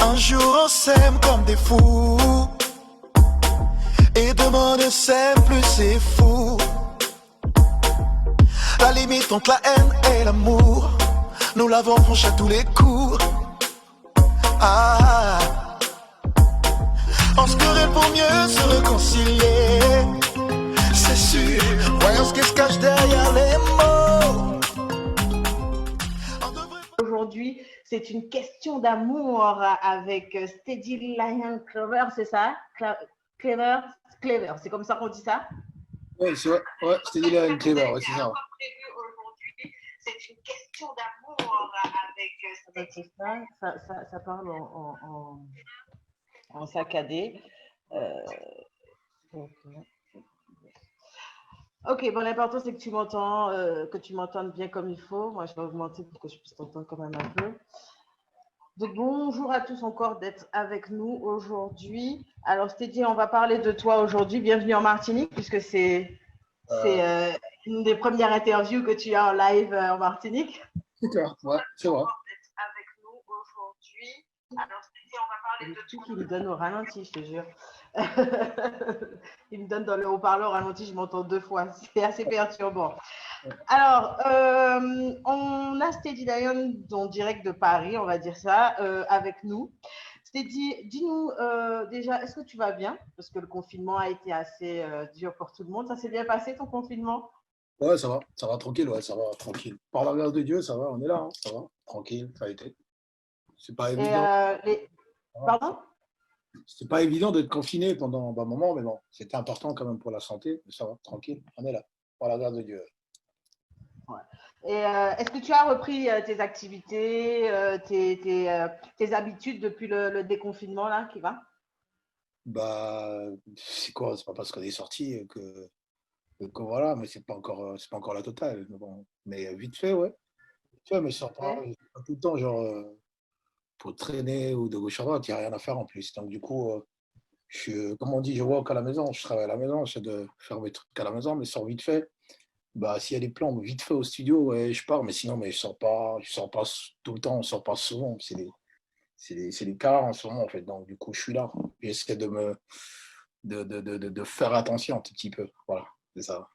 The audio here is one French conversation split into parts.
Un jour on s'aime comme des fous, et demain ne s'aime plus, c'est fou. La limite entre la haine et l'amour, nous l'avons franchi à tous les coups. Ah, on se querelle pour mieux se réconcilier, c'est sûr. Voyons ce qui se cache derrière les mots. Aujourd'hui, c'est une question d'amour avec Steady Lion Clever, c'est ça? Clever, Clever, c'est comme ça qu'on dit ça? Ouais, c'est vrai. Ouais, Steady Lion Clever, ouais, c'est ça. Aujourd'hui, c'est une question d'amour avec Steady. Ça parle en saccadé. Ok, bon, l'important c'est que tu m'entends, que tu m'entendes bien comme il faut. Moi, je vais augmenter pour que je puisse t'entendre quand même un peu. Donc, bonjour à tous encore d'être avec nous aujourd'hui. Alors, je t'ai dit, on va parler de toi aujourd'hui. Bienvenue en Martinique, puisque c'est une des premières interviews que tu as en live en Martinique. C'est clair, ouais, c'est vrai. Avec nous aujourd'hui. Alors, je t'ai dit, on va parler de tout qui me donne au ralenti, je te jure. Il me donne dans le haut-parleur au ralenti, je m'entends 2 fois. C'est assez perturbant. Alors, on a Steady Lion en direct de Paris, on va dire ça, avec nous. Steady, dis-nous déjà, est-ce que tu vas bien? Parce que le confinement a été assez dur pour tout le monde. Ça s'est bien passé ton confinement? Ouais, ça va tranquille, ouais, ça va tranquille. Par la grâce de Dieu, ça va, on est là, hein, ça va, tranquille, ça a été. C'est pas Et évident. Pardon? C'était pas évident d'être confiné pendant un moment, mais bon, c'était important quand même pour la santé, mais ça va, tranquille, on est là, par la grâce de Dieu. Ouais. Et est-ce que tu as repris tes activités, tes habitudes depuis le déconfinement là qui va? Bah, c'est quoi? C'est pas parce qu'on est sorti que voilà, mais c'est pas encore la totale. Mais bon, mais vite fait, ouais. Tu vois, mais Ouais. pas tout le temps, genre, pour traîner ou de gauche à droite, il n'y a rien à faire en plus. Donc, du coup, comme on dit, je work à la maison, je travaille à la maison, j'essaie de faire mes trucs à la maison, mais sors vite fait. Bah, s'il y a des plans vite fait au studio, ouais, je pars, mais sinon, mais je sors pas tout le temps, on sort pas souvent. C'est des cas en ce moment, en fait. Donc, du coup, je suis là. J'essaie de faire attention un tout petit peu. Voilà, c'est ça.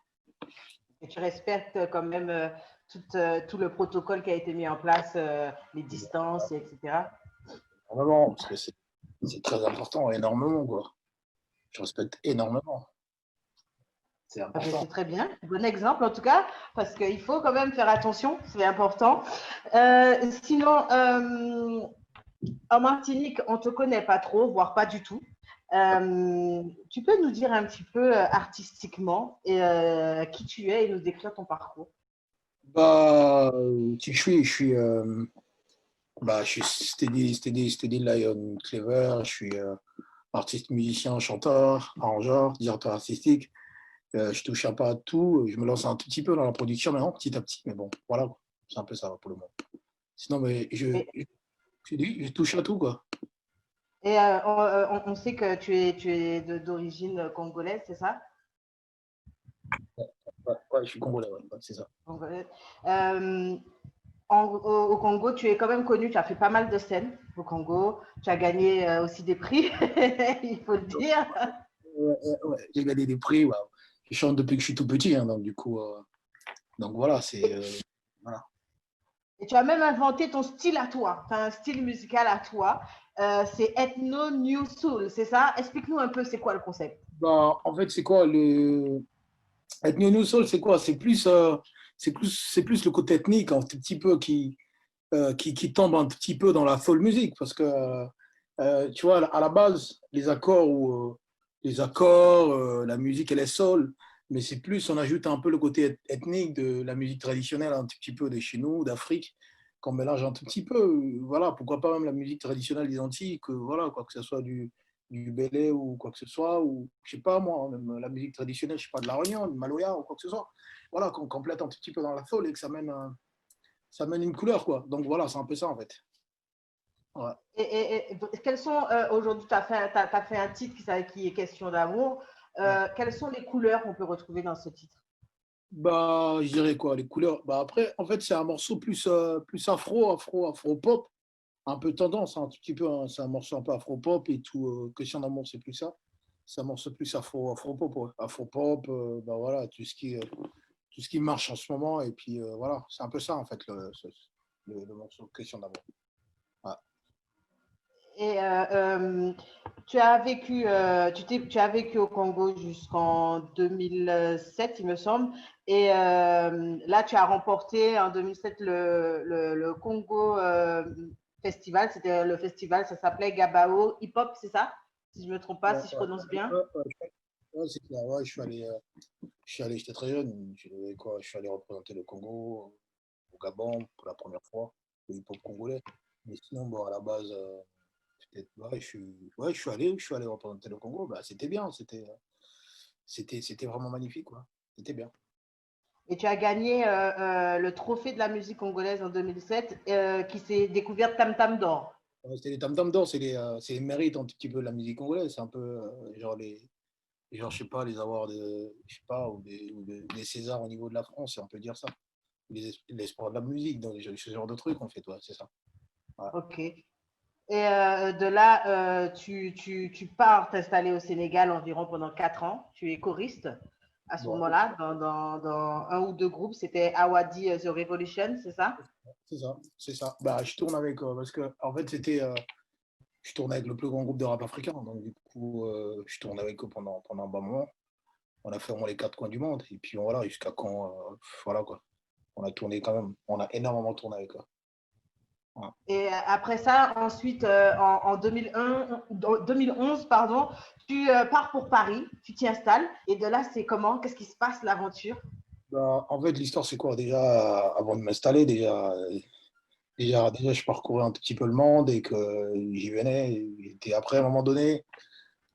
Et tu respectes quand même tout le protocole qui a été mis en place, les distances, etc. Énormément, parce que c'est très important, énormément, quoi. Je respecte énormément. C'est Ah ben, important. c'est très bien, bon exemple en tout cas, parce qu'il faut quand même faire attention, c'est important. Sinon, en Martinique, on ne te connaît pas trop, voire pas du tout. Tu peux nous dire un petit peu artistiquement qui tu es et nous décrire ton parcours? Bah, qui je suis Steady Lion Clever, je suis artiste, musicien, chanteur, arrangeur, directeur artistique. Je touche un peu à tout, je me lance un tout petit peu dans la production maintenant, petit à petit, mais bon, voilà, c'est un peu ça pour le moment. Sinon, mais Et, je touche à tout, quoi. et on sait que tu es d'origine congolaise, c'est ça? Ouais, ouais, je suis congolais, ouais, ouais, c'est ça. Congolaise. Euh, au Congo, tu es quand même connu, tu as fait pas mal de scènes au Congo, tu as gagné aussi des prix, il faut le dire. Ouais, ouais, ouais. J'ai gagné des prix, ouais. Je chante depuis que je suis tout petit, hein, donc du coup, donc voilà, voilà. Et tu as même inventé ton style à toi, tu as un style musical à toi. C'est Ethno New Soul, c'est ça? Explique-nous un peu c'est quoi le concept. Bah, en fait, c'est quoi être New Soul, c'est quoi? C'est plus le côté ethnique, un petit peu qui tombe un petit peu dans la soul music, parce que tu vois, à la base, les accords, la musique, elle est soul, mais c'est plus, on ajoute un peu le côté ethnique de la musique traditionnelle, un petit peu de chez nous, d'Afrique, qu'on mélange un tout petit peu. Voilà, pourquoi pas même la musique traditionnelle des Antilles, voilà, quoi que ce soit du Bélé ou quoi que ce soit, ou je sais pas moi, même la musique traditionnelle, je sais pas, de la Réunion, du Maloya ou quoi que ce soit. Voilà, qu'on complète un tout petit peu dans la soul et que ça mène une couleur, quoi. Donc voilà, c'est un peu ça, en fait. Ouais. Et quels sont, aujourd'hui, tu as, fait un titre qui est question d'amour. Ouais. Quelles sont les couleurs qu'on peut retrouver dans ce titre? Bah, je dirais quoi, les couleurs. Bah, après, en fait, c'est un morceau plus afro-pop. un peu tendance, hein, un tout petit peu. Hein, c'est un morceau un peu afro-pop et tout. Question d'amour, c'est plus ça. C'est un morceau plus afro-pop. Ouais. Afro-pop, bah voilà, tout ce qui marche en ce moment. Et puis voilà, c'est un peu ça en fait le morceau Question d'amour. Ouais. Et tu as vécu, tu as vécu au Congo jusqu'en 2007, il me semble. Et là, tu as remporté en 2007 le Congo Festival. C'était le festival, ça s'appelait Gabao Hip Hop, c'est ça? Si je ne me trompe pas, Ouais, si je ouais, prononce bien. ouais, c'est clair. Ouais, j'étais très jeune. Je suis allé représenter le Congo au Gabon pour la première fois, le hip-hop congolais. Mais sinon, bon, à la base, je suis allé représenter le Congo. Bah, c'était bien, c'était vraiment magnifique, quoi. C'était bien. Et tu as gagné le trophée de la musique congolaise en 2007 qui s'est découvert Tam Tam d'or. C'était les tam tam d'or, c'est les mérites un petit peu de la musique congolaise. C'est un peu genre, je sais pas, les avoirs je sais pas, des Césars au niveau de la France, on peut dire ça. L'espoir de la musique, donc ce genre de trucs, en fait, ouais, c'est ça. Ouais. Ok. Et de là, tu pars t'installer au Sénégal environ pendant 4 ans. Tu es choriste à ce Bon, moment-là dans un ou deux groupes. C'était Awadi The Revolution, c'est ça? c'est ça, c'est ça. Bah, je tourne avec, parce que, en fait, je tourne avec le plus grand groupe de rap africain, donc du coup, je tourne avec eux pendant un bon moment. On a fait au moins les quatre coins du monde, et puis voilà, jusqu'à quand, voilà quoi. On a tourné quand même, on a énormément tourné avec eux. Ouais. Et après ça, ensuite, en 2011, pardon, tu pars pour Paris, tu t'y installes. Et de là, c'est comment? Qu'est-ce qui se passe, l'aventure? Bah, en fait, l'histoire, c'est quoi? Déjà, avant de m'installer, déjà, je parcourais un petit peu le monde et que j'y venais. Et après, à un moment donné,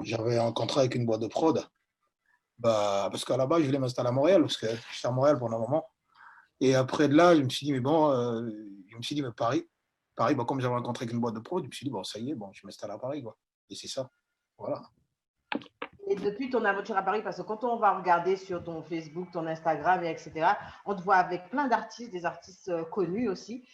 j'avais un contrat avec une boîte de prod. Bah, parce qu'à la base, je voulais m'installer à Montréal, parce que j'étais à Montréal pendant un moment. Et après de là, je me suis dit, mais bon, je me suis dit, mais Paris, bah, comme j'avais un contrat avec une boîte de prod, je me suis dit, bon, ça y est, bon, je m'installe à Paris, quoi. Et c'est ça. Voilà. Et depuis ton aventure à Paris, parce que quand on va regarder sur ton Facebook, ton Instagram, etc., on te voit avec plein d'artistes, des artistes connus aussi,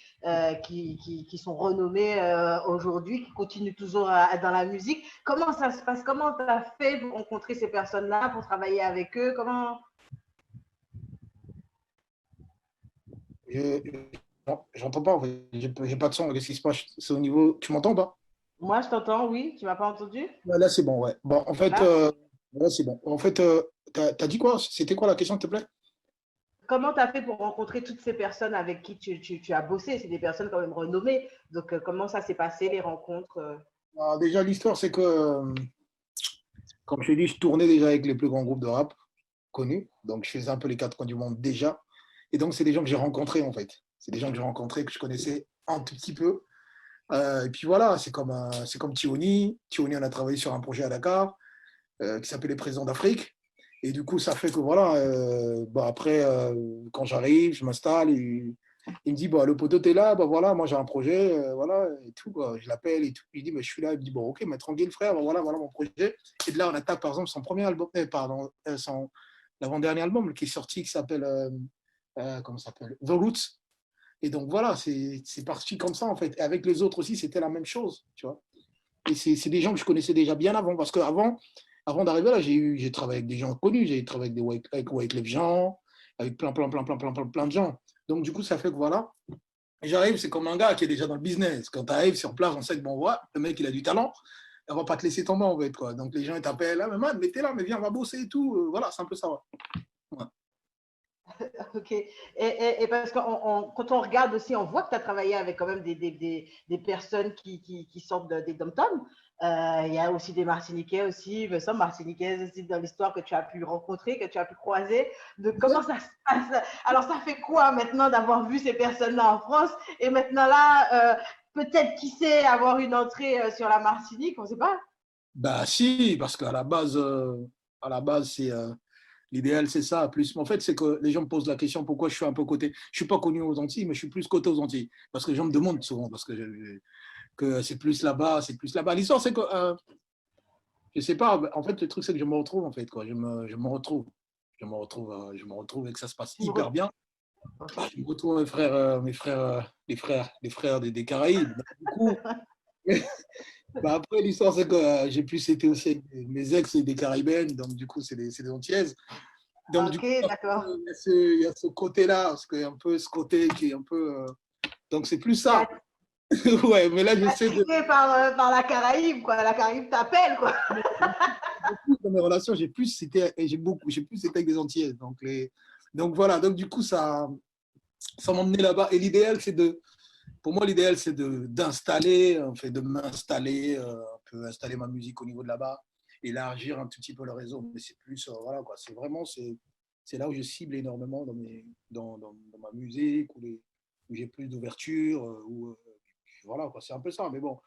qui sont renommés aujourd'hui, qui continuent toujours dans la musique. Comment ça se passe? Comment tu as fait pour rencontrer ces personnes-là, pour travailler avec eux? Comment? Je- J'entends pas, en fait. J'ai pas de son. Qu'est-ce qui se passe? C'est au niveau. Tu m'entends pas? Moi, je t'entends, oui. Tu m'as pas entendu? Là, c'est bon, ouais. Bon, en fait, Là? là, c'est bon. En fait, t'as dit quoi? C'était quoi la question, s'il te plaît? Comment tu as fait pour rencontrer toutes ces personnes avec qui tu as bossé? C'est des personnes quand même renommées. Donc, comment ça s'est passé, les rencontres? Alors, déjà, l'histoire, c'est que, comme je t'ai dit, je tournais déjà avec les plus grands groupes de rap connus. Donc, je faisais un peu les quatre coins du monde déjà. Et donc, c'est des gens que j'ai rencontrés, en fait. C'est des gens que j'ai rencontrés, que je connaissais un tout petit peu. Et puis voilà, c'est comme Tioni. Tioni, on a travaillé sur un projet à Dakar qui s'appelait Les Présidents d'Afrique. Et du coup, ça fait que voilà, bah après, quand j'arrive, je m'installe, il me dit, bah, le poteau, t'es là, bah voilà, moi j'ai un projet, voilà, et tout, quoi. Je l'appelle et tout. Il dit, bah, je suis là. Il me dit, bon, ok, mais tranquille, frère, bah, voilà mon projet. Et de là, on attaque, par exemple, son premier album, pardon, l'avant-dernier album qui est sorti, qui s'appelle, comment ça s'appelle? The Roots. Et donc voilà, c'est parti comme ça, en fait. Et avec les autres aussi, c'était la même chose, tu vois. Et c'est des gens que je connaissais déjà bien avant, parce qu'avant, avant d'arriver là, j'ai travaillé avec des gens connus, j'ai travaillé avec Wyclef Jean, avec plein de gens. Donc du coup, ça fait que voilà, j'arrive, c'est comme un gars qui est déjà dans le business. Quand tu arrives sur place, on sait que bon, ouais, le mec, il a du talent, on va pas te laisser tomber, en fait, quoi. Donc les gens, ils t'appellent, ah, mais man, mais t'es là, mais viens, on va bosser et tout. Voilà, c'est un peu ça, ouais. Ouais. Ok. Et parce que quand on regarde aussi, on voit que tu as travaillé avec quand même des personnes qui sortent des dom-toms. Il y a aussi des Martiniquais aussi, il me semble, Martiniquaises aussi dans l'histoire que tu as pu rencontrer, que tu as pu croiser. De comment ça se passe? Alors, ça fait quoi maintenant d'avoir vu ces personnes-là en France et maintenant là, peut-être qui sait avoir une entrée sur la Martinique, on ne sait pas. Bah si, parce qu'à la base c'est l'idéal, c'est ça. Plus, en fait, c'est que les gens me posent la question pourquoi je suis un peu côté. Je suis pas connu aux Antilles, mais je suis plus côté aux Antilles. Parce que les gens me demandent souvent, parce que c'est plus là-bas, c'est plus là-bas. L'histoire, c'est que je sais pas. En fait, le truc, c'est que je me retrouve, en fait, quoi. Je me retrouve et que ça se passe hyper bien. Ok. Bah, je me retrouve les frères des Caraïbes. Donc, du coup, bah, après, l'histoire, c'est que j'ai plus été aussi avec mes ex et des Caribéennes, donc du coup, c'est des Antillaises. Donc, du Ok, coup, d'accord. il y a ce côté-là, parce qu'il y a un peu ce côté qui est un peu. Donc, c'est plus T'es ça. Ouais, mais là, j'essaie de. attiré par la Caraïbe, quoi. La Caraïbe t'appelle, quoi. Dans mes relations, j'ai plus été avec des Antillaises. Donc voilà, donc du coup, ça m'a emmené là-bas. Et l'idéal, pour moi, l'idéal, c'est d'installer, en fait, de m'installer, un peu installer ma musique au niveau de là-bas, élargir un tout petit peu le réseau. Mais c'est plus, voilà, quoi. C'est vraiment, c'est là où je cible énormément dans ma musique, où j'ai plus d'ouverture, voilà, quoi. C'est un peu ça. Mais bon,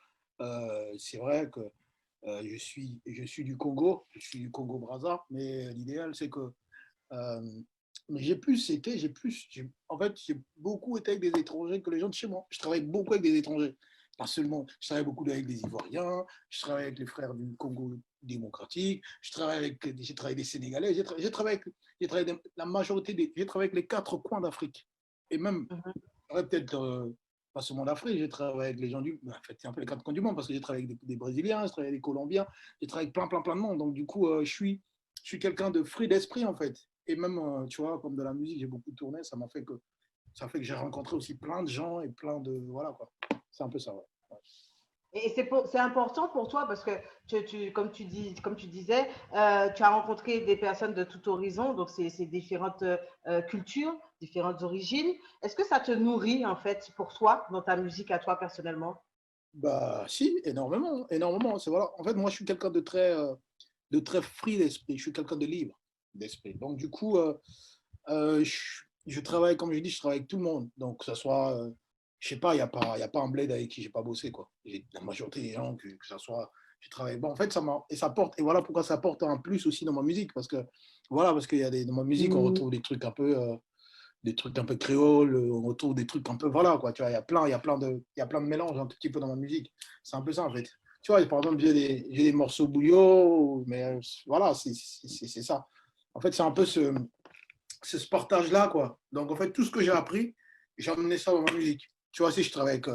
c'est vrai que je suis du Congo, je suis du Congo-Brazza, mais l'idéal, c'est que euh, mais en fait, j'ai beaucoup été avec des étrangers que les gens de chez moi. Je travaille beaucoup avec des étrangers. Pas seulement, je travaille beaucoup avec des Ivoiriens, je travaille avec les frères du Congo démocratique, j'ai travaillé avec des Sénégalais, j'ai travaillé avec la majorité j'ai travaillé avec les 4 coins d'Afrique. Et même, Mhm. peut-être pas seulement d'Afrique, j'ai travaillé avec les gens en fait, c'est un peu les 4 coins du monde parce que j'ai travaillé avec des Brésiliens, j'ai travaillé avec des Colombiens, j'ai travaillé avec plein de monde. Donc, du coup, je suis quelqu'un de free d'esprit, en fait. Et même, tu vois, comme de la musique, j'ai beaucoup tourné, ça fait que j'ai rencontré aussi plein de gens et plein de. Voilà, quoi. C'est un peu ça, ouais. Et c'est important pour toi parce que, comme tu disais, tu as rencontré des personnes de tout horizon, donc c'est différentes cultures, différentes origines. Est-ce que ça te nourrit, en fait, pour toi, dans ta musique à toi personnellement? Bah, si, énormément, énormément. Voilà. En fait, moi, je suis quelqu'un de très free d'esprit. Je suis quelqu'un de libre d'esprit. Donc, du coup, je travaille, comme je dis, je travaille avec tout le monde. Donc, que ce soit, je sais pas, il y a pas un bled avec qui j'ai pas bossé, quoi. La majorité des gens, que ça soit, je travaille. Bon, en fait, et ça porte, et voilà pourquoi ça porte un plus aussi dans ma musique, parce qu'il y a dans ma musique, on retrouve des trucs un peu créoles, on retrouve des trucs un peu, voilà, quoi, tu vois, il y a plein de mélanges un tout petit peu dans ma musique. C'est un peu ça, en fait. Tu vois, par exemple, j'ai des morceaux bouillot, mais voilà, c'est ça. En fait, c'est un peu ce partage-là, quoi. Donc, en fait, tout ce que j'ai appris, j'ai amené ça dans ma musique. Tu vois, si je travaille avec,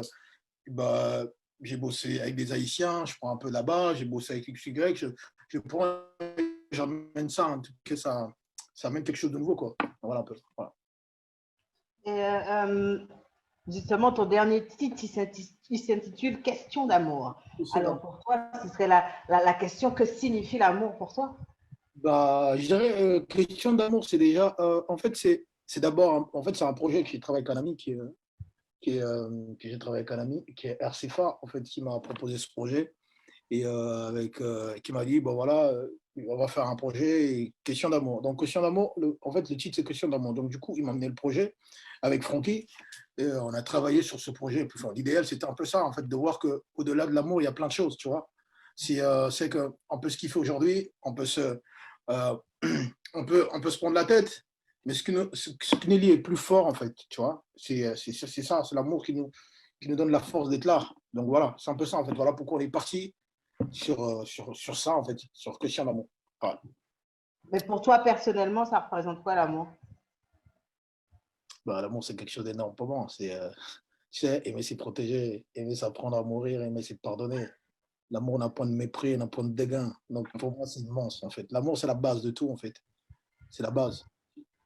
bah, j'ai bossé avec des Haïtiens, je prends un peu là-bas, j'ai bossé avec XY, je prends, j'amène ça, hein, que ça amène quelque chose de nouveau, quoi. Voilà un peu. Voilà. Et, justement, ton dernier titre, il s'intitule Question d'amour. Alors, pour toi, ce serait la question, que signifie l'amour pour toi? Bah, je dirais, question d'amour, c'est déjà, en fait, c'est d'abord, en fait, c'est un projet que j'ai travaillé avec un ami que j'ai travaillé avec un ami, qui est RCFA, en fait, qui m'a proposé ce projet et qui m'a dit, bon voilà, on va faire un projet et question d'amour. Donc, question d'amour, en fait, le titre, c'est question d'amour. Donc, du coup, il m'a amené le projet avec Francky et on a travaillé sur ce projet. Enfin, l'idéal, c'était un peu ça, en fait, de voir qu'au-delà de l'amour, il y a plein de choses, tu vois. C'est qu'on peut se kiffer aujourd'hui, euh, on peut se prendre la tête, mais ce qui nous lie est plus fort, en fait, tu vois. C'est ça, c'est l'amour qui nous donne la force d'être là. Donc voilà, c'est un peu ça, en fait. Voilà pourquoi on est parti sur ça, en fait, sur question d'amour. Voilà. Mais pour toi, personnellement, ça représente quoi l'amour? Bah, l'amour, c'est quelque chose d'énorme pour moi. Tu sais, aimer, c'est protéger, aimer, c'est apprendre à mourir, aimer, c'est pardonner. L'amour n'a point de mépris, n'a point de dégain. Donc pour moi, c'est immense, en fait. L'amour, c'est la base de tout, en fait. C'est la base.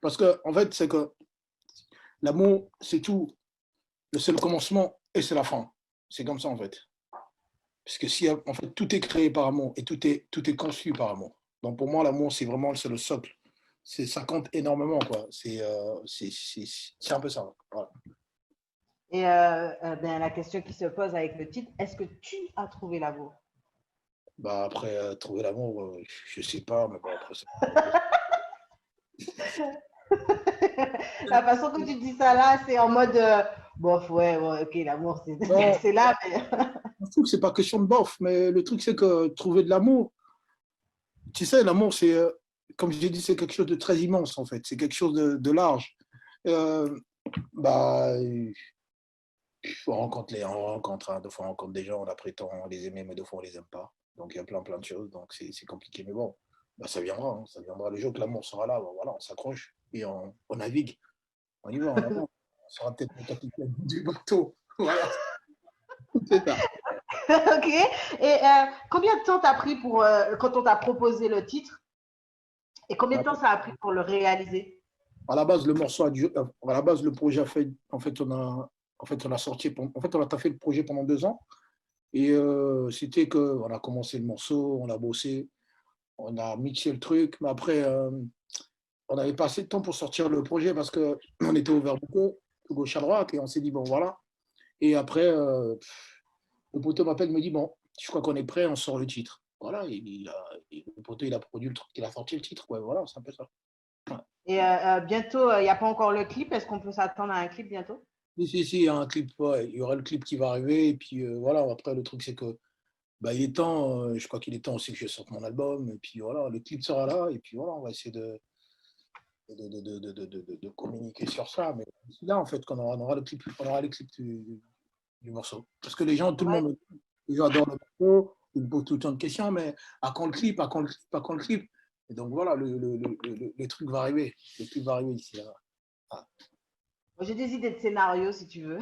Parce que, en fait, c'est que l'amour, c'est tout. C'est le commencement et c'est la fin. C'est comme ça, en fait. Parce que si, en fait, tout est créé par amour et tout est conçu par amour. Donc pour moi, l'amour, c'est le socle. Ça compte énormément, quoi. C'est un peu ça. Voilà. Et ben, la question qui se pose avec le titre, est-ce que tu as trouvé l'amour? Bah, après, trouver l'amour, je sais pas, mais bon, après, La façon que tu dis ça là, c'est en mode, bof, ouais, ouais, ok, l'amour, non, c'est là, mais je trouve que c'est pas question de bof, mais le truc, c'est que trouver de l'amour, tu sais, l'amour, comme je l'ai dit, c'est quelque chose de très immense, en fait. C'est quelque chose de large. Euh, bah, on rencontre, hein, des fois, on rencontre des gens, on a prétend les aimer, mais des fois, on les aime pas. Donc, il y a plein de choses, donc c'est compliqué. Mais bon, bah, ça viendra, hein, ça viendra. Le jour que l'amour sera là, bah, voilà, on s'accroche et on navigue. On y va, on avance. On sera peut-être le capitaine du bateau. Voilà, c'est ça. Ok. Et combien de temps t'as pris pour quand on t'a proposé le titre et combien de temps ça a pris pour le réaliser? À la base, le morceau a duré, à la base, le projet a fait, on a sorti, en fait, on a taffé le projet pendant 2 ans. Et c'était que, on a commencé le morceau, on a bossé, on a mixé le truc, mais après, on n'avait pas assez de temps pour sortir le projet parce qu'on était ouvert beaucoup, de gauche à droite, et on s'est dit, bon, voilà. Et après, le poteau m'appelle, me dit, bon, je crois qu'on est prêt, on sort le titre. Voilà, le poteau, il a produit le truc, il a sorti le titre, ouais, voilà, c'est un peu ça. Ouais. Et bientôt, il n'y a pas encore le clip. Est-ce qu'on peut s'attendre à un clip bientôt? Si, il y a un clip, ouais, il y aura le clip qui va arriver, et puis voilà, après, le truc, c'est que, bah, il est temps, je crois qu'il est temps aussi que je sorte mon album, et puis voilà, le clip sera là, et puis voilà, on va essayer de communiquer sur ça. Mais c'est là, en fait, qu'on aura, on aura le clip du morceau. Parce que les gens, tout le Ouais. monde, les gens adorent le morceau, ils me posent tout le temps de questions, mais à quand le clip, à quand le clip, à quand le clip? Et donc voilà, le truc va arriver. Le clip va arriver ici. Là. Ah. J'ai des idées de scénario si tu veux.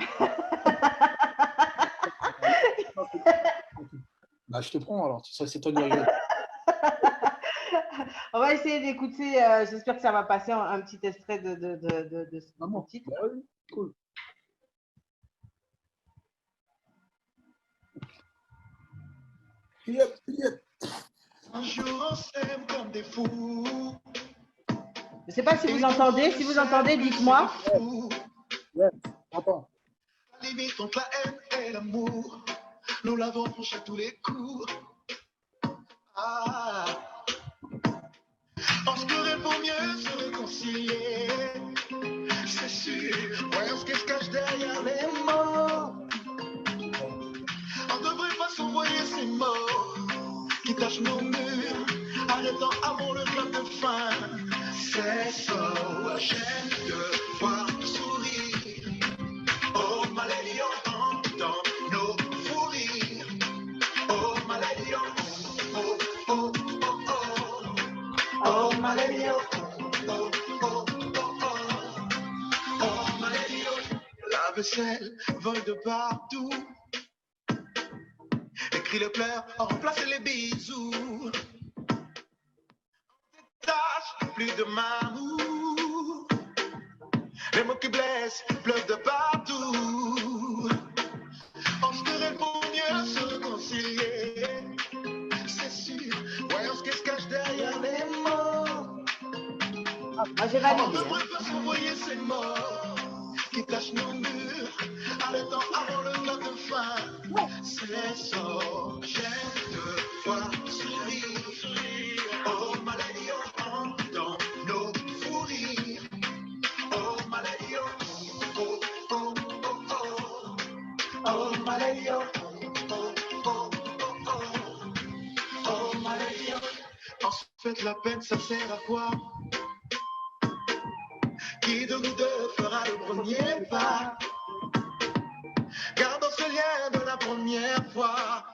Bah, je te prends alors, c'est toi dirigé. On va essayer d'écouter. J'espère que ça va passer un petit extrait de Ah ce bon, titre. bah oui, cool. Yep, yep. Un jour on s'aime comme des fous. Je ne sais pas si vous entendez. Si vous entendez, dites-moi. Ouais, attends. La limite entre la haine et l'amour, nous l'avons franchi à tous les coups. Ah, on se courait pour mieux se réconcilier. C'est sûr, voyons ce qui se cache derrière les mots. On devrait pas s'envoyer ces mots qui tachent nos murs, arrêtant avant le clap de fin. C'est ça, j'aime te voir sourire. Oh, my lady, on dans nos fous rires. Oh, my lady, oh, oh, oh, oh. Oh, my lady, oh, oh, oh, oh, oh. Oh, my lady, oh. La vaisselle vole de partout. Les cris, les pleurs ont remplacé les bisous. Tâche, plus de m'amour. Les mots qui blessent pleuvent de partout. On se querelle pour mieux se réconcilier. C'est sûr, voyons ce qui se cache derrière les mots. Moi, j'ai On validé. devrait pas s'envoyer ces mots qui tachent nos murs, arrêtant avant le clap de fin. C'est ça, j'aime te voir sourire. Oh, my lady, oh, dans nos fous rires. Oh, my lady, oh, oh, oh, oh, oh. Oh, my lady, oh, oh, oh, oh, oh. Oh, my lady, oh. En fait, la peine, ça sert à quoi? Qui de nous deux fera le premier pas? Gardons ce lien de la première fois.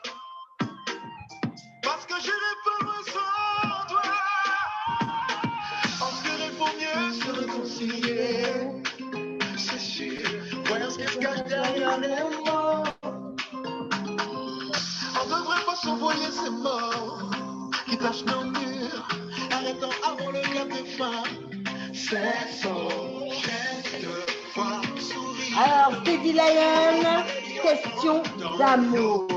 Parce que j'irai pas loin sans toi. On serait pour mieux se réconcilier. C'est sûr, voyons ce qui se cache derrière les mots. On devrait pas s'envoyer ces mots qui tachent nos murs, arrêtant avant le clap de fin. C'est ça, j'aime te voir sourire. Alors, Teddy Lion, question d'amour.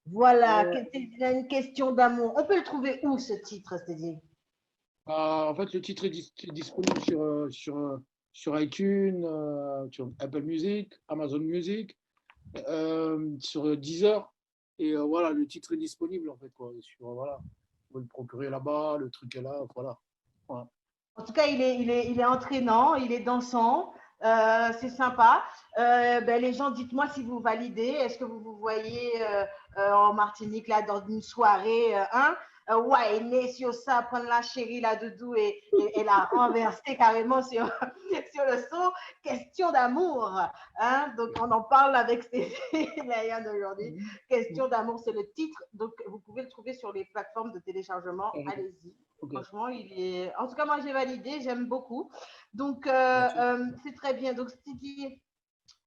Voilà, Teddy Lion, question d'amour. On peut le trouver où ce titre, Teddy? En fait, le titre est disponible sur iTunes, sur Apple Music, Amazon Music, sur Deezer. Et voilà, le titre est disponible en fait. Quoi, voilà. Vous pouvez le procurer là-bas, le truc est là, voilà. Voilà. En tout cas, il est entraînant, il est dansant, c'est sympa. Les gens, dites-moi si vous validez. Est-ce que vous vous voyez en Martinique là dans une soirée, ouais, né sur ça, prendre la chérie là, Doudou et la renverser carrément sur le son. Question d'amour, hein. Donc on en parle avec Laïane aujourd'hui. Question d'amour, c'est le titre. Donc vous pouvez le trouver sur les plateformes de téléchargement. Allez-y. Ok. Franchement, il est. En tout cas, moi, j'ai validé, j'aime beaucoup. Donc, Merci. c'est très bien. Donc, Stevie,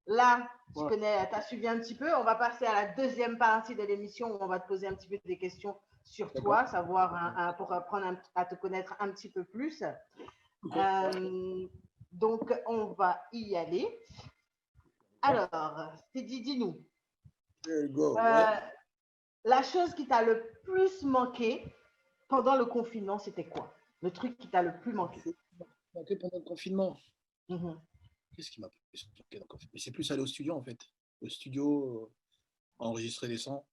là, tu Ouais, connais, tu as suivi un petit peu. On va passer à la deuxième partie de l'émission où on va te poser un petit peu des questions sur d'accord. toi, savoir, pour apprendre à te connaître un petit peu plus. Ok. Euh, donc, on va y aller. Hein? Alors, Stevie, dis-nous, There you go. Ouais. euh, la chose qui t'a le plus manqué pendant le confinement, c'était quoi? Le truc qui t'a le plus manqué? Ok, pendant le confinement. Mhm. Qu'est-ce qui m'a plus marqué dans le confinement? Mais c'est plus aller au studio en fait. Au studio, enregistrer des sons.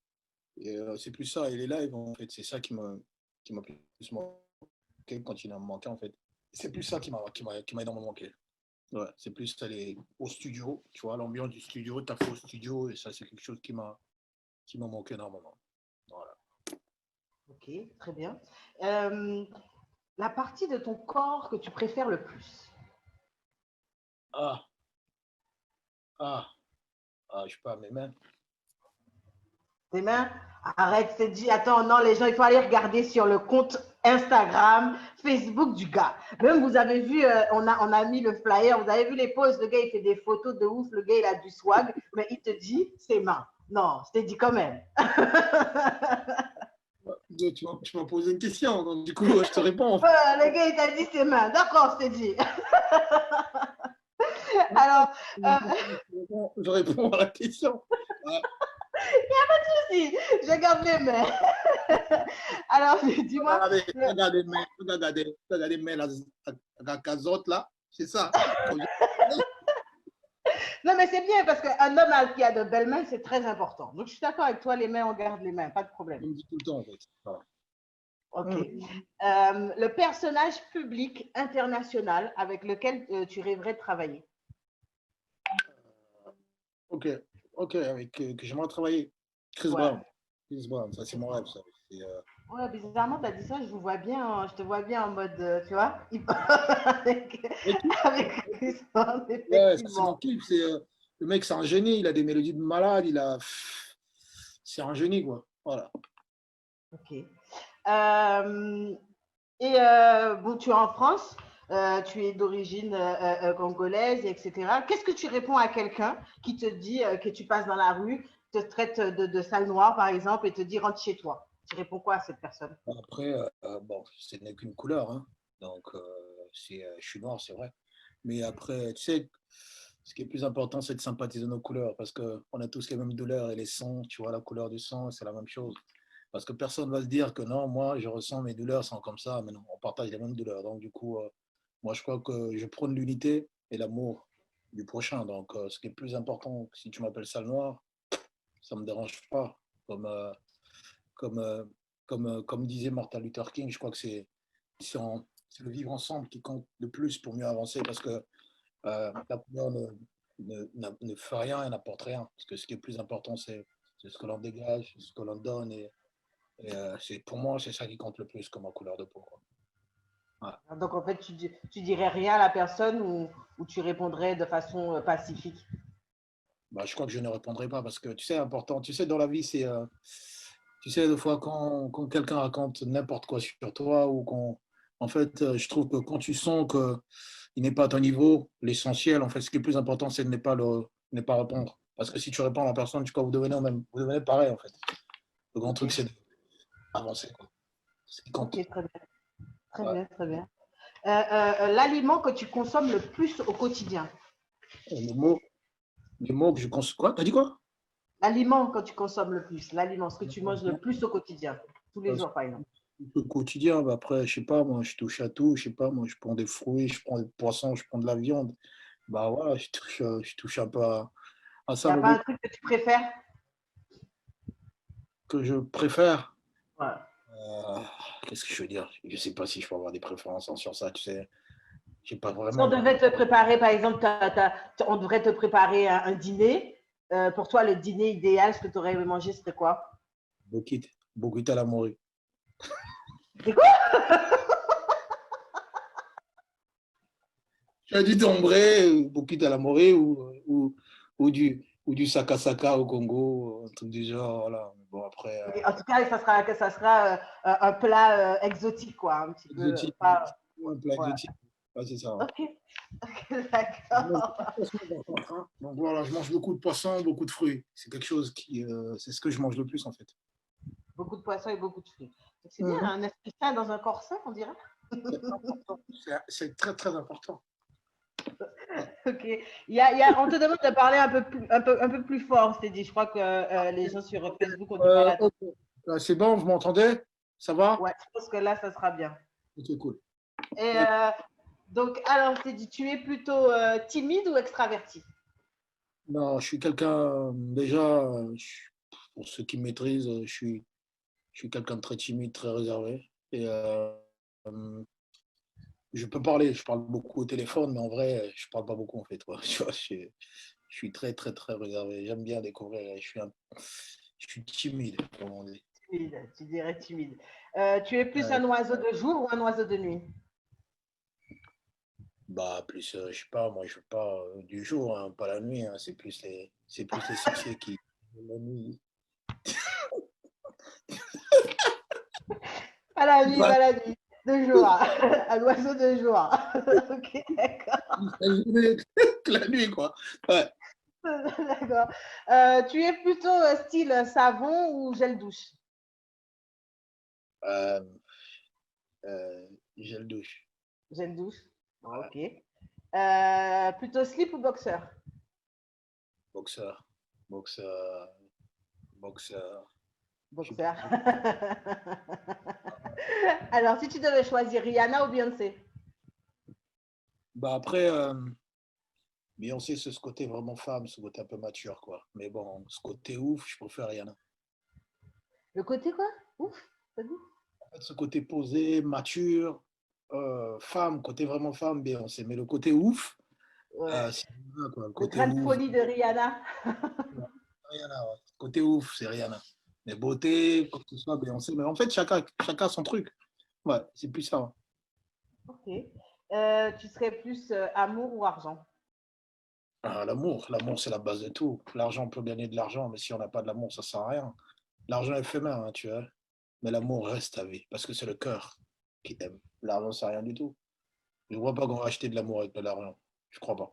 Et c'est plus ça. Et les lives en fait, c'est ça qui m'a plus manqué quand il m'a manqué en fait. C'est plus ça qui m'a énormément manqué. Ouais, c'est plus aller au studio, tu vois, l'ambiance du studio, t'as fait au studio, et ça, c'est quelque chose qui m'a manqué énormément. Voilà. Ok, très bien. Euh, la partie de ton corps que tu préfères le plus? Ah, ah, je sais pas, mes mains. Tes mains? Arrête, c'est dit. Attends, non, les gens, il faut aller regarder sur le compte Instagram, Facebook du gars. Même vous avez vu, on a mis le flyer, vous avez vu les poses, le gars, il fait des photos de ouf, le gars, il a du swag, mais il te dit ses mains. Non, je t'ai dit quand même. Tu m'as posé une question, donc du coup, je te réponds. Le gars, il t'a dit ses mains. D'accord, je t'ai dit. Alors, Je réponds à la question. Ah, si, je garde les mains. Alors, dis-moi, le- regardez, mais la casotte là, c'est ça. non, mais c'est bien parce qu'un homme qui a de belles mains, c'est très important. Donc, je suis d'accord avec toi, les mains, on garde les mains, pas de problème. Je me dis tout le temps en fait. Voilà. OK. Le personnage public international avec lequel tu rêverais de travailler. Ok, ok, avec que j'aimerais travailler. Chris Ouais. Brown. Chris Brown, ça c'est mon rêve, ça. C'est, Ouais, bizarrement, tu as dit ça, je vous vois bien, je te vois bien en mode, tu vois, avec, et qui? avec Chris Brown, Ouais, ça c'est mon effectivement. kiff. C'est, le mec, c'est un génie. Il a des mélodies de malade. C'est un génie, quoi. Voilà. OK. Bon, tu es en France, tu es d'origine congolaise, etc. Qu'est-ce que tu réponds à quelqu'un qui te dit que tu passes dans la rue, te traite de sale noire, par exemple, et te dit rentre chez toi? Tu réponds quoi à cette personne? Après, bon, ce n'est qu'une couleur, hein. Donc, je suis noir, c'est vrai. Mais après, tu sais, ce qui est plus important, c'est de sympathiser nos couleurs parce qu'on a tous les mêmes douleurs et les sons, tu vois, la couleur du sang, c'est la même chose. Parce que personne ne va se dire que non, moi, je ressens mes douleurs sont comme ça, mais non, on partage les mêmes douleurs. Donc, du coup, moi, je crois que je prône l'unité et l'amour du prochain. Donc, ce qui est plus important, si tu m'appelles sale noir, ça ne me dérange pas. Comme, comme, comme disait Martin Luther King, je crois que c'est le vivre ensemble qui compte le plus pour mieux avancer parce que la couleur ne fait rien et n'apporte rien. Parce que ce qui est plus important, c'est ce que l'on dégage, ce que l'on donne. Pour moi, c'est ça qui compte le plus comme ma couleur de peau. Ouais. Donc, en fait, tu dirais rien à la personne ou tu répondrais de façon pacifique. Bah, je crois que je ne répondrai pas parce que tu sais, important, tu sais, dans la vie, tu sais, des fois, quand quelqu'un raconte n'importe quoi sur toi ou en fait, je trouve que quand tu sens qu'il n'est pas à ton niveau, l'essentiel, en fait, ce qui est plus important, c'est de ne pas répondre. Parce que si tu réponds à la personne, tu crois que vous devenez pareil, en fait. Le grand truc, Ok, c'est d'avancer, quoi. C'est qui ok, compte. très bien, très Ouais. bien, très bien. L'aliment que tu consommes le plus au quotidien. Les mots, les mots que je consomme. Quoi? T'as dit quoi? L'aliment que tu consommes le plus, l'aliment, ce que tu manges le plus au quotidien, tous les jours par exemple. Le quotidien, bah après, je sais pas, moi, je touche à tout, je sais pas, moi, je prends des fruits, je prends des poissons, je prends de la viande. Bah voilà, je touche un peu à Il ça, n'y a mais pas bon, un truc que tu préfères? que je préfère. Ouais. euh, Qu'est-ce que je veux dire? Je sais pas si je peux avoir des préférences sur ça, tu sais. J'ai pas Si on vraiment. devait te préparer, par exemple, on devrait te préparer un dîner, pour toi, le dîner idéal, ce que tu aurais mangé, c'était quoi? Bokit, Bokit à la morue. C'est quoi? Tu as du tombré, Bokit à la morue ou ou du sakasaka au Congo, un truc du genre. Voilà. Bon, après, Ok, en tout cas, ça sera un plat exotique, quoi, un petit peu. exotique, Pas... un plat Ouais. exotique. Ouais, c'est ça. Ok, Je mange beaucoup d'accord. de poisson, par contre, hein. Donc voilà, je mange beaucoup de poissons, beaucoup de fruits. C'est quelque chose qui, c'est ce que je mange le plus en fait. Beaucoup de poissons et beaucoup de fruits. Donc, c'est bien, Mhm. un esprit sain dans un corps sain, on dirait. C'est important. C'est très très important. Ouais. Ok. On te demande de parler un peu plus fort, c'est dit. Je crois que les gens sur Facebook ont du mal à. Ok. C'est bon, vous m'entendez? Ça va? Ouais, je pense que là, ça sera bien. Ok, cool. Et donc, alors, c'est dit, tu es plutôt timide ou extraverti? Non, je suis quelqu'un, déjà, pour ceux qui me maîtrisent, je suis quelqu'un de très timide, très réservé. Et je peux parler, je parle beaucoup au téléphone, mais en vrai, je parle pas beaucoup en fait. Quoi. Tu vois, je suis très, très, très réservé. J'aime bien découvrir. Je suis timide, comme on dit. Timide, tu dirais timide. Tu es plus Euh, un oiseau de jour ou un oiseau de nuit? Bah, plus, je sais pas, moi, je veux pas du jour, hein, pas la nuit. Hein, c'est plus les sorciers qui, la nuit. Pas la nuit, Pas pas la nuit. De jour. Un oiseau de jour. Ok, d'accord. la journée, que la nuit, quoi. Ouais. D'accord. Tu es plutôt style savon ou gel douche? Euh, j'ai le douche. Gel douche. Ouais. Ok. Plutôt slip ou boxer? Boxeur, boxeur, boxeur. Je suis Boxer. Alors, si tu devais choisir Rihanna ou Beyoncé? Bah après, Beyoncé, c'est ce côté vraiment femme, ce côté un peu mature, quoi. Mais bon, ce côté ouf, je préfère Rihanna. Le côté quoi? Ouf, t'as dit? En fait, ce côté posé, mature, femme, côté vraiment femme, Beyoncé. Mais le côté ouf, Ouais. c'est Rihanna, quoi. Le Le côté grain de ouf, folie de Rihanna. Rihanna, ouais. Côté ouf, c'est Rihanna. Mais beauté, quoi que ce soit, Beyoncé. Mais en fait, chacun son truc. Ouais, c'est plus ça. Ok. Tu serais plus amour ou argent? Ah, l'amour, c'est la base de tout. L'argent, on peut gagner de l'argent, mais si on n'a pas de l'amour, ça sert à rien. L'argent est éphémère, hein, tu vois. Mais l'amour reste à vie, parce que c'est le cœur qui t'aime. L'argent, c'est rien du tout. Je ne vois pas qu'on va acheter de l'amour avec de l'argent. Je crois pas.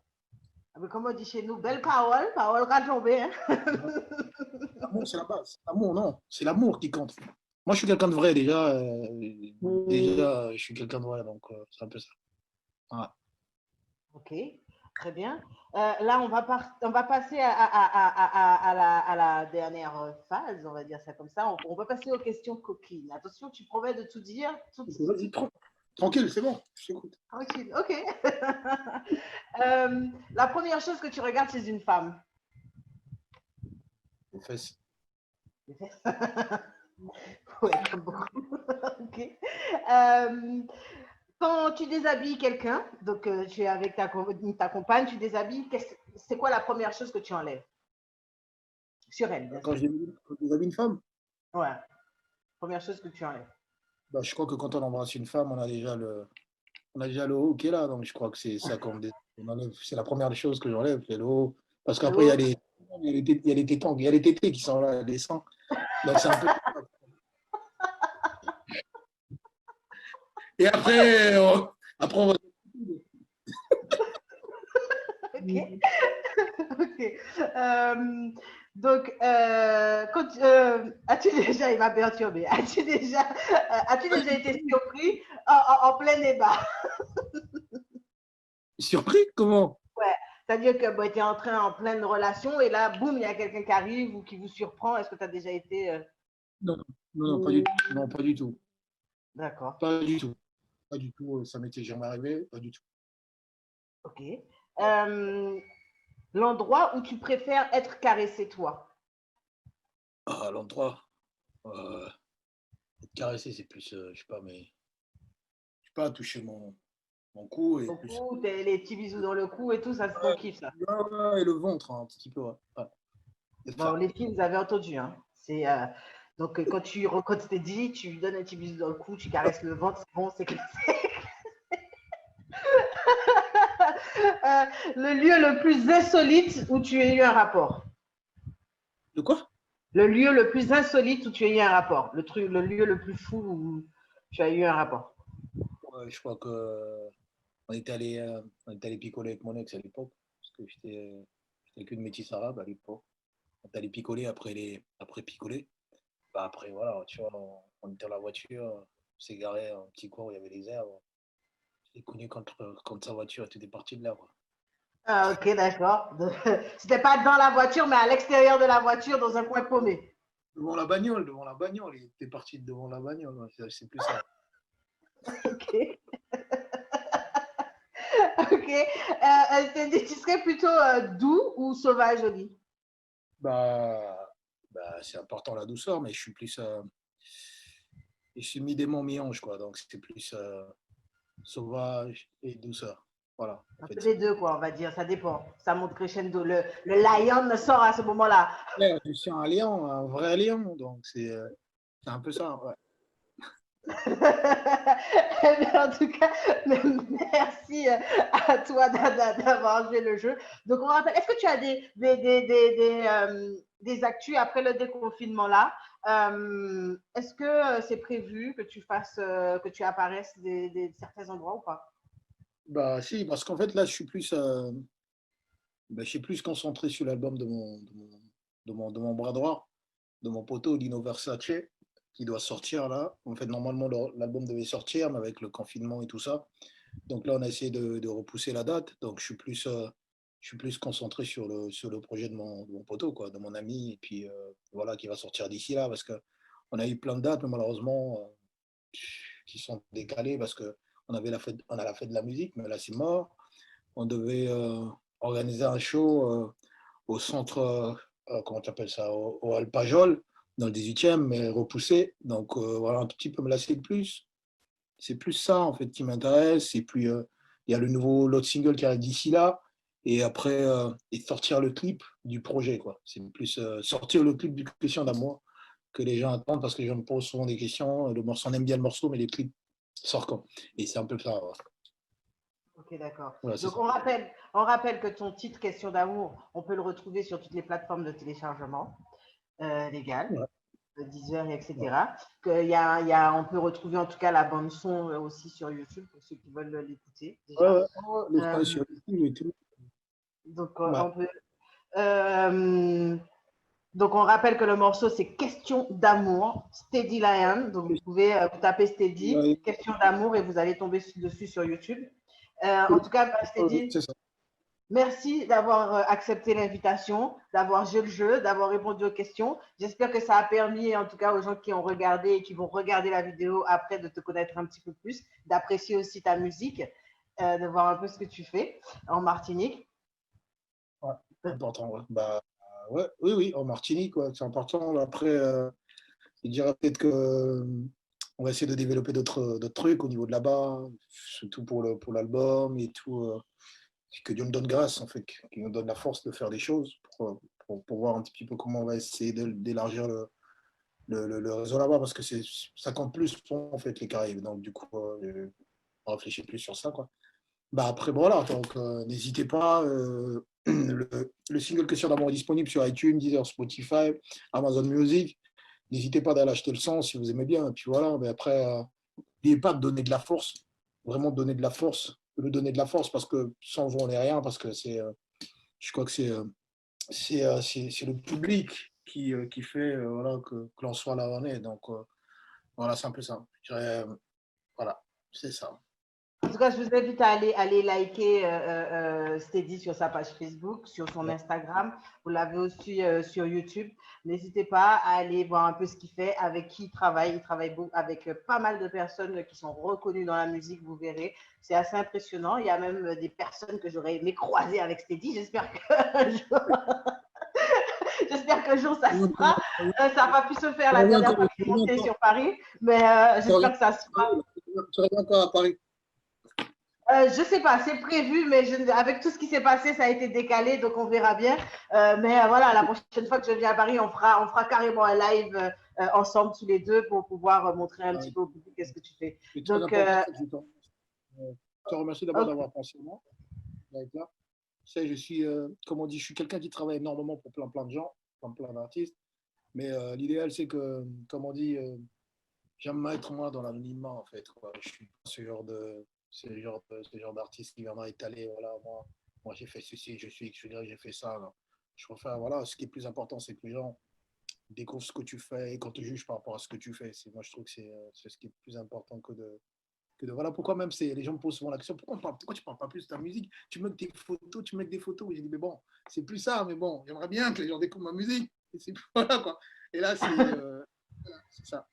Ah, mais comme on dit chez nous, belle parole, parole qu'a tombé. Hein? L'amour, c'est la base. L'amour, non. C'est l'amour qui compte. Moi, je suis quelqu'un de vrai, déjà. Déjà, je suis quelqu'un de vrai, donc c'est un peu ça. Ouais. Ok, très bien. Là, on va passer à la dernière phase, on va dire ça comme ça. On va passer aux questions coquines. Attention, tu promets de tout dire, tout, Vas-y, tranquille, c'est bon. Je t'écoute. tranquille. Ok. La première chose que tu regardes chez une femme. Les fesses. Ouais, comme beaucoup. Ok. Euh, Quand tu déshabilles quelqu'un, donc tu es avec ta compagne, tu déshabilles, c'est quoi la première chose que tu enlèves? Sur elle, bien sûr. Quand j'ai vu une femme, Ouais, première chose que tu enlèves. bah, je crois que quand on embrasse une femme, on a déjà le haut qui est là. Donc, je crois que c'est ça on enlève. C'est la première des choses que j'enlève, c'est le haut. Parce Le qu'après, haut, il y a les tétons, il y a les tétés qui sont là, les seins. Donc, c'est un peu. Et après, après on va. ok. Ok. Donc, as-tu déjà, il m'a perturbé, as-tu déjà été surpris en plein débat? Surpris? Comment? Ouais, c'est-à-dire que bon, tu es en pleine relation et là, boum, il y a quelqu'un qui arrive ou qui vous surprend. Est-ce que tu as déjà été. Non, non, non, pas du tout. Non, pas du tout. D'accord, Pas du tout. Pas du tout. Ça m'était jamais arrivé. Pas du tout. ok. Euh, L'endroit où tu préfères être caressé, toi? Ah, l'endroit. Euh, Caresser, c'est plus, je sais pas, mais je sais pas, toucher mon cou et Au plus. cou, les petits bisous dans le cou et tout, ça c'est ton kiff, ça. Ouais, et le ventre, hein, un petit peu. Ouais. Ouais. C'est Bon, ça. les filles, vous avez entendu, hein. Donc, quand tu t'es dit, tu lui donnes un petit bisou dans le cou, tu caresses le ventre, c'est bon, c'est clair. Le lieu le plus insolite où tu as eu un rapport. De quoi? Le lieu le plus insolite où tu as eu un rapport. Le lieu le plus fou où tu as eu un rapport. Ouais, je crois que on était allé picoler avec mon ex à l'époque, parce que j'étais avec une métisse arabe à l'époque. On est allé picoler après picoler. Bah, après, voilà, tu vois, on était dans la voiture, on s'est garé un petit coin où il y avait des herbes. J'ai connu quand sa voiture était partie de là, quoi. Ah, ok, d'accord. C'était pas dans la voiture, mais à l'extérieur de la voiture, dans un coin paumé. Devant la bagnole, il était parti devant la bagnole, ouais, c'est plus ça. Ok. Ok. Tu serais plutôt doux ou sauvage, Oli? C'est important la douceur, mais je suis mi-démon, mi-ange, quoi, donc c'est plus sauvage et douceur. Voilà, en Un fait, peu c'est des deux, quoi, on va dire. Ça dépend. Ça monte crescendo. Le lion sort à ce moment-là. clair, je suis un lion, un vrai lion, donc c'est un peu ça, ouais. Eh bien, en tout cas, merci à toi d'avoir joué le jeu. Donc, on rappelle, est-ce que tu as des actus après le déconfinement là? Est-ce que c'est prévu que tu fasses, que tu apparaisses certains endroits ou pas? Bah si, parce qu'en fait là, je suis plus concentré sur l'album de mon bras droit, de mon poteau Lino Versace, qui doit sortir là. En fait, normalement, l'album devait sortir, mais avec le confinement et tout ça. Donc là, on a essayé de repousser la date. Donc je suis plus concentré sur le projet de mon poteau, quoi, de mon ami, et puis voilà, qui va sortir d'ici là, parce que on a eu plein de dates, mais malheureusement, qui sont décalées parce que on a la fête de la musique, mais là, c'est mort. On devait organiser un show au centre, comment tu appelles ça, au Alpajol, dans le 18e, mais repoussé. Donc voilà, un tout petit peu me lasser de plus. C'est plus ça, en fait, qui m'intéresse. Et puis, il y a l'autre single qui arrive d'ici là. Et après, et sortir le clip du projet, quoi. C'est plus sortir le clip du Question d'amour que les gens attendent parce que les gens me posent souvent des questions. Le morceau, on aime bien le morceau, mais les clips sortent quand? Et c'est un peu ça, ouais. Ok, d'accord. Voilà, c'est Donc, ça. on rappelle que ton titre Question d'amour, on peut le retrouver sur toutes les plateformes de téléchargement légales. Ouais, Deezer, ouais. etc. On peut retrouver en tout cas la bande son aussi sur YouTube pour ceux qui veulent l'écouter Ouais, déjà. ouais, ouais, les Euh, fans sur YouTube et tout. donc, Ouais. on peut. euh, donc, on rappelle que le morceau c'est Question d'amour, Steady Lion. Donc, vous pouvez vous taper Steady, Ouais, Question d'amour et vous allez tomber dessus sur YouTube. En tout cas, Steady, c'est ça. merci d'avoir accepté l'invitation, d'avoir joué le jeu, d'avoir répondu aux questions. J'espère que ça a permis, en tout cas, aux gens qui ont regardé et qui vont regarder la vidéo après de te connaître un petit peu plus, d'apprécier aussi ta musique, de voir un peu ce que tu fais en Martinique. Ouais, important, ouais. Ouais, oui, oui, en Martinique, ouais, c'est important. Après, je dirais peut-être que on va essayer de développer d'autres trucs au niveau de là-bas, surtout pour l'album et tout. Que Dieu nous donne grâce, en fait, qu'il nous donne la force de faire des choses pour voir un petit peu comment on va essayer d'élargir le réseau là-bas, parce que ça compte plus pour en fait les Caraïbes. Donc, du coup, on réfléchit plus sur ça, quoi. Bah après, voilà, donc n'hésitez pas. Le single Question d'amour est disponible sur iTunes, Deezer, Spotify, Amazon Music. N'hésitez pas d'aller acheter le son si vous aimez bien. Et puis voilà, mais après, n'oubliez pas de donner de la force, vraiment de donner de la force, de lui donner de la force parce que sans vous, on n'est rien, parce que je crois que c'est le public qui fait voilà, que l'on soit là où on est. Donc voilà, c'est un peu ça. Je dirais, voilà, c'est ça. En tout cas, je vous invite à aller liker Steady sur sa page Facebook, sur son Ouais. Instagram. Vous l'avez aussi sur YouTube. N'hésitez pas à aller voir un peu ce qu'il fait, avec qui il travaille. Il travaille avec pas mal de personnes qui sont reconnues dans la musique, vous verrez. C'est assez impressionnant. Il y a même des personnes que j'aurais aimé croiser avec Steady. J'espère qu'un jour ça se fera. Ça n'a pas pu se faire Tu la reviens dernière encore, fois que tu j'ai reviens monté encore, sur Paris, mais tu reviens j'espère que ça se à fera. Paris, tu reviens encore à Paris. Je sais pas, c'est prévu, mais avec tout ce qui s'est passé, ça a été décalé, donc on verra bien. Mais voilà, la prochaine fois que je viens à Paris, on fera carrément un live ensemble tous les deux pour pouvoir montrer un petit peu au public qu'est-ce que tu fais. C'est très Donc, important, ça, je te remercie d'abord ok, d'avoir pensé à moi. Avec là. Tu sais, comme on dit, je suis quelqu'un qui travaille énormément pour plein de gens. comme plein d'artistes. Mais l'idéal, c'est que, comme on dit, j'aime m'être moi dans l'anonymat, en fait, quoi. Je suis pas ce genre d'artiste qui viendra étaler, voilà, moi j'ai fait ceci, je suis X, j'ai fait ça. Là. Je préfère, voilà, ce qui est plus important, c'est que les gens découvrent ce que tu fais et qu'on te juge par rapport à ce que tu fais. Moi, je trouve que c'est ce qui est plus important voilà pourquoi même les gens me posent souvent la question pourquoi tu parles pas plus de ta musique, tu mets tes photos, tu mets des photos. Et j'ai dit mais bon, c'est plus ça, mais bon, j'aimerais bien que les gens découvrent ma musique. Et voilà quoi. Et là c'est ça.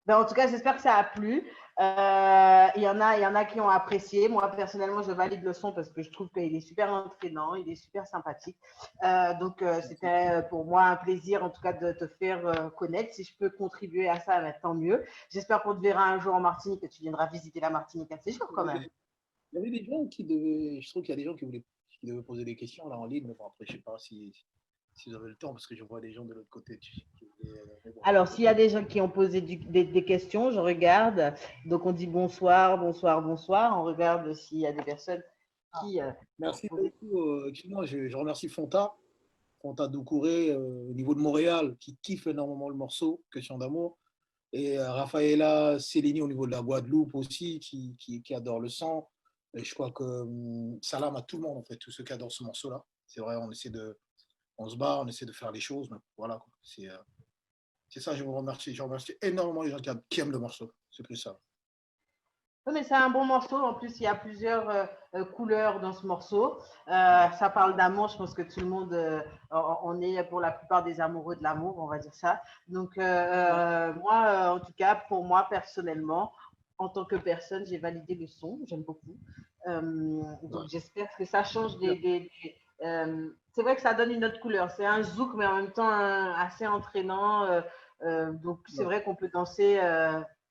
Ben, en tout cas, j'espère que ça a plu. Il y en a qui ont apprécié. Moi, personnellement, je valide le son parce que je trouve qu'il est super entraînant, il est super sympathique. C'était pour moi un plaisir, en tout cas, de te faire connaître. Si je peux contribuer à ça, ben, tant mieux. J'espère qu'on te verra un jour en Martinique, que tu viendras visiter la Martinique un de ces jours quand même. Il y avait des gens qui devaient, je trouve qu'il y a des gens qui devaient poser des questions là en ligne, mais bon, après, je sais pas si vous avez le temps, parce que je vois des gens de l'autre côté. Bon. Alors, s'il y a des gens qui ont posé des questions, je regarde. Donc, on dit bonsoir, bonsoir, bonsoir. On regarde s'il y a des personnes qui ont Merci posé. beaucoup. Excuse-moi, je remercie Fonta Doucouré au niveau de Montréal, qui kiffe énormément le morceau, Question d'amour. Et Rafaela Cellini au niveau de la Guadeloupe aussi, qui adore le son. Et je crois que salam à tout le monde, en fait, tous ceux qui adorent ce morceau-là. C'est vrai, on se bat, on essaie de faire les choses, mais voilà, quoi. C'est ça, je vous remercie. Je remercie énormément les gens qui aiment le morceau. C'est plus ça. Oui, mais c'est un bon morceau. En plus, il y a plusieurs couleurs dans ce morceau. Ça parle d'amour. Je pense que tout le monde, on est pour la plupart des amoureux de l'amour, on va dire ça. Donc, moi, en tout cas, pour moi, personnellement, en tant que personne, j'ai validé le son. J'aime beaucoup. Donc, Ouais. j'espère que ça change c'est vrai que ça donne une autre couleur. C'est un zouk, mais en même temps assez entraînant. Donc, c'est Ouais. vrai qu'on peut danser.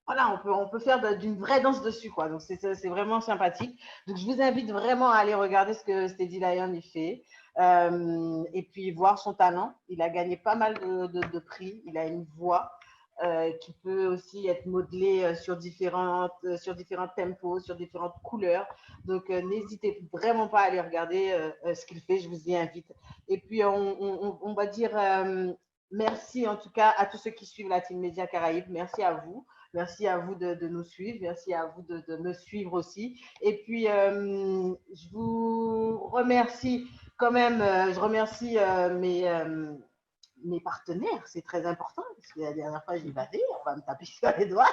Voilà, on peut faire d'une vraie danse dessus, quoi. Donc, c'est vraiment sympathique. Donc, je vous invite vraiment à aller regarder ce que Steady Lion y fait. Et puis, voir son talent. Il a gagné pas mal de prix. Il a une voix qui peut aussi être modelée sur différents tempos, sur différentes couleurs. Donc, n'hésitez vraiment pas à aller regarder ce qu'il fait. Je vous y invite. Et puis, on va dire merci en tout cas à tous ceux qui suivent la Team Média Caraïbes. Merci à vous. Merci à vous de nous suivre. Merci à vous de me suivre aussi. Et puis, je vous remercie quand même. Je remercie mes partenaires. C'est très important parce que la dernière fois, j'ai badé. On va me taper sur les doigts.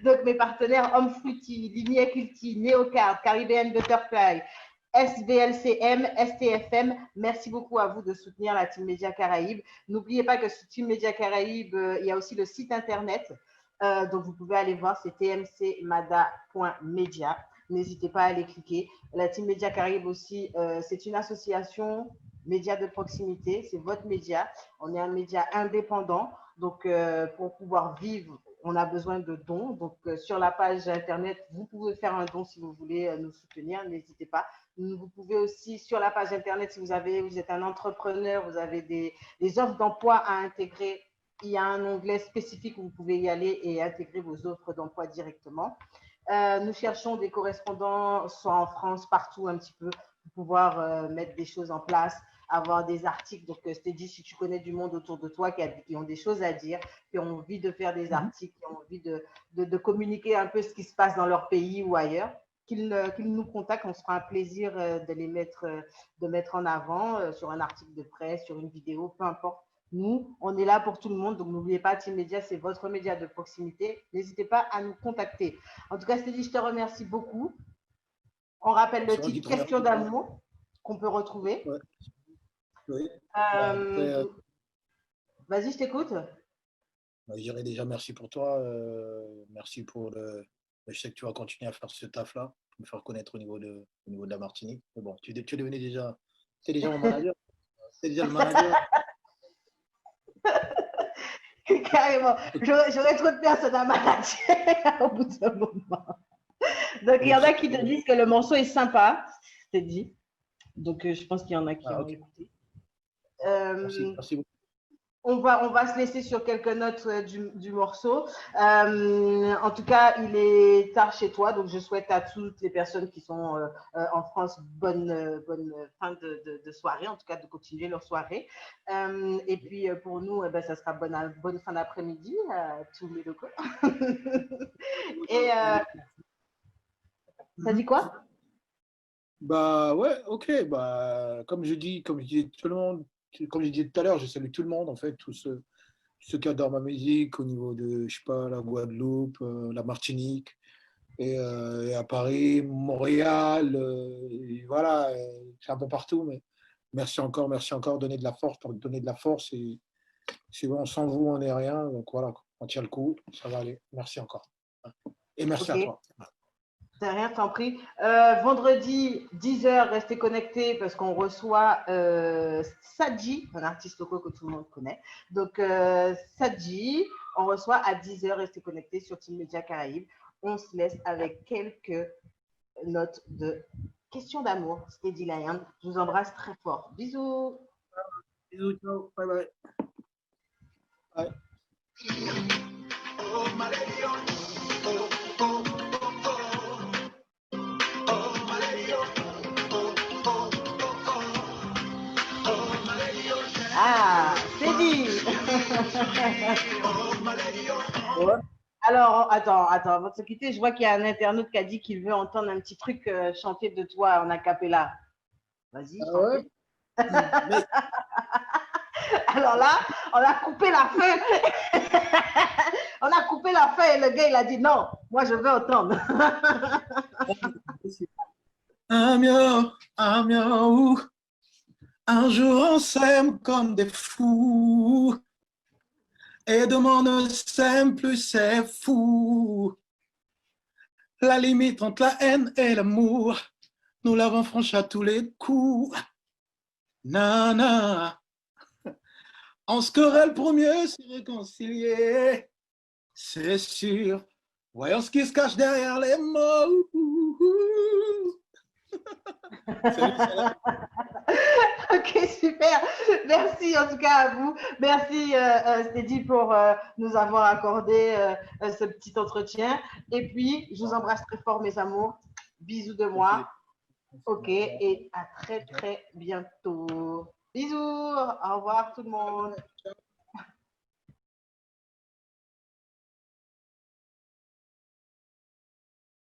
Donc, mes partenaires Homme Fruity, Lignée Culti, Neocard, Caribbean Butterfly, SVLCM, STFM, merci beaucoup à vous de soutenir la Team Média Caraïbes. N'oubliez pas que sur Team Média Caraïbes, il y a aussi le site internet. Donc, vous pouvez aller voir, c'est tmcmada.media. N'hésitez pas à aller cliquer. La Team Média Caraïbes aussi, c'est une association média de proximité. C'est votre média. On est un média indépendant. Donc, pour pouvoir vivre, on a besoin de dons. Donc, sur la page internet, vous pouvez faire un don si vous voulez nous soutenir. N'hésitez pas. Vous pouvez aussi, sur la page internet, si vous êtes un entrepreneur, vous avez des offres d'emploi à intégrer, il y a un onglet spécifique où vous pouvez y aller et intégrer vos offres d'emploi directement. Nous cherchons des correspondants, soit en France, partout un petit peu, pour pouvoir mettre des choses en place, avoir des articles. Donc, je t'ai dit, si tu connais du monde autour de toi qui ont des choses à dire, qui ont envie de faire des articles, qui ont envie de communiquer un peu ce qui se passe dans leur pays ou ailleurs, qu'ils nous contactent. On se fera un plaisir de mettre en avant sur un article de presse, sur une vidéo, peu importe. Nous, on est là pour tout le monde. Donc, n'oubliez pas, Team Média, c'est votre média de proximité. N'hésitez pas à nous contacter. En tout cas, Stélie, je te remercie beaucoup. On rappelle le titre Question d'amour qu'on peut retrouver. Ouais. Oui. Vas-y, je t'écoute. Je dirais déjà merci pour toi. Merci pour le. Je sais que tu vas continuer à faire ce taf-là, me faire connaître au niveau de la Martinique. Mais bon, tu es devenu déjà. Tu es déjà mon manager. Tu es déjà le manager. Carrément. J'aurais trop de personnes à manager au bout d'un moment. Donc, il y en a qui te disent que le morceau est sympa, c'est dit. Donc, je pense qu'il y en a qui ont écouté. Merci beaucoup. On va se laisser sur quelques notes du morceau. En tout cas, il est tard chez toi, donc je souhaite à toutes les personnes qui sont en France bonne fin de soirée, en tout cas de continuer leur soirée. Et puis pour nous, ben, ça sera bonne fin d'après-midi, tous les locaux. Et ça dit quoi? Bah ouais, ok. Bah, comme je dis tout le monde, comme je disais tout à l'heure, je salue tout le monde, en fait, tous ceux qui adorent ma musique au niveau de, je sais pas, la Guadeloupe, la Martinique, et à Paris, Montréal, et voilà, c'est un peu partout, mais merci encore, donner de la force, et si on sans vous, on n'est rien, donc voilà, on tient le coup, ça va aller. Merci encore. Et merci Ok. à toi. De rien, t'en prie. Vendredi, 10h, restez connectés parce qu'on reçoit Sadji, un artiste local que tout le monde connaît. Donc, Sadji, on reçoit à 10h, restez connectés sur Team Media Caraïbes. On se laisse avec quelques notes de questions d'amour. C'était Dilayan. Je vous embrasse très fort. Bisous. Bisous, ciao, bye bye. Bye. Oh, my lady, oh, oh, oh, oh, oh, my lady, oh, oh, oh, oh, my lady, oh, Ah, c'est dit. oh, my lady, oh. Ouais. Alors, attends, avant de se quitter, je vois qu'il y a un internaute qui a dit qu'il veut entendre un petit truc chanté de toi en acapella. Vas-y, Ah ouais? chantez. Mais Alors là, on a coupé la fin. On a coupé la fin et le gars, il a dit non, moi je veux entendre. un miaou, un jour on s'aime comme des fous, et demain on ne s'aime plus, c'est fou. La limite entre la haine et l'amour, nous l'avons franchie à tous les coups. Nana, on se querelle pour mieux se réconcilier, c'est sûr. Voyons ce qui se cache derrière les mots. Salut, salut. Ok, super. Merci en tout cas à vous. Merci Stédi pour nous avoir accordé ce petit entretien. Et puis, je vous embrasse très fort, mes amours. Bisous de moi. Ok, et à très très bientôt. Bisous. Au revoir tout le monde.